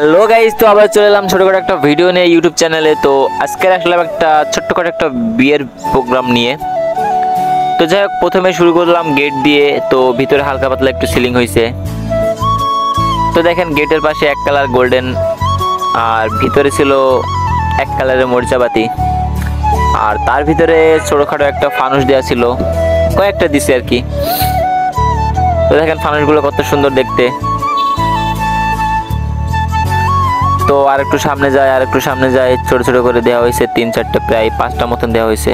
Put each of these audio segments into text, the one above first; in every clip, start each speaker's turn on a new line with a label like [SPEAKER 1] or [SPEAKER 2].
[SPEAKER 1] Hello guys, তো আবার চলে এলাম ছোটখাটো একটা ভিডিও নিয়ে ইউটিউব চ্যানেলে। তো আজকে আসলাম একটা ছোট্টখাটো একটা বিয়ের প্রোগ্রাম নিয়ে। তো যাই হোক, প্রথমে শুরু করলাম গেট দিয়ে। তো ভিতরে হালকা পাতলা একটু সিলিং হয়েছে। তো দেখেন গেটের পাশে এক কালার গোল্ডেন, আর ভিতরে ছিল এক কালারের মরিচাবাতি, আর তার ভিতরে ছোটখাটো একটা ফানুস দেওয়া ছিল, কয়েকটা দিছে আর কি। তো দেখেন ফানুসগুলো কত সুন্দর দেখতে। তো আর একটু সামনে যায় ছোট ছোট করে দেওয়া হয়েছে, 3-4টে প্রায় 5টা মতন দেওয়া হয়েছে।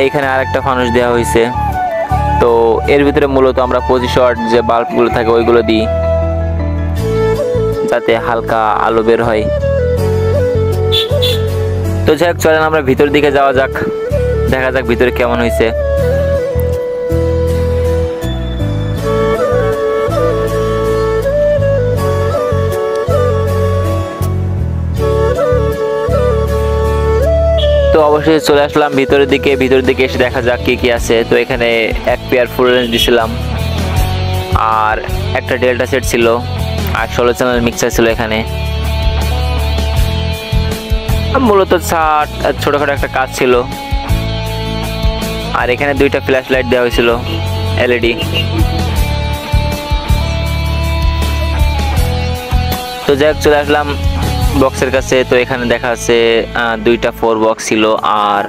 [SPEAKER 1] এইখানে আর একটা ফানুস দেওয়া হয়েছে। তো এর ভিতরে মূলত আমরা 25 ওয়াট যে বাল্বগুলো থাকে ওইগুলো দিই, যাতে হালকা আলো বের হয়। তো যাই হোক, চলেন আমরা ভিতর দিকে যাওয়া যাক, দেখা যাক ভিতরে কেমন হয়েছে। তো অবশ্যই চলে আসলাম ভিতরের দিকে এসে দেখা যাক কি কি আছে। তো এখানে এক পেয়ার ফুল রেঞ্জ দিছিলাম, আর একটা ডেল্টা সেট ছিল, আর 16 চ্যানেল মিক্সার ছিল এখানে। মূলত ছোটখাটো একটা কাজ ছিল, আর এখানে 2টা ফ্ল্যাশ লাইট দেওয়া হয়েছিল এলইডি। তো যাই হোক, চলে আসলাম বক্সের কাছে। তো এখানে দেখা আছে 2টা 4 বক্স ছিল। আর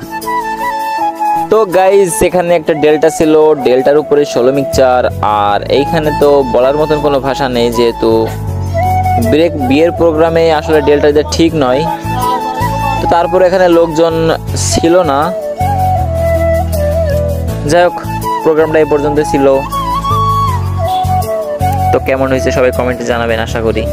[SPEAKER 1] তো গাইজ, এখানে একটা ডেল্টা ছিল, ডেল্টার উপরে 16 মিক্সচার। আর এইখানে তো বলার মতন কোনো ভাষা নেই, যেহেতু বিয়ের প্রোগ্রামে আসলে ডেল্টা দিতে ঠিক নয়। তো তারপর এখানে লোকজন ছিল না। যাই হোক, প্রোগ্রামটা এই পর্যন্ত ছিল। তো কেমন হয়েছে সবাই কমেন্টে জানাবেন, আশা করি।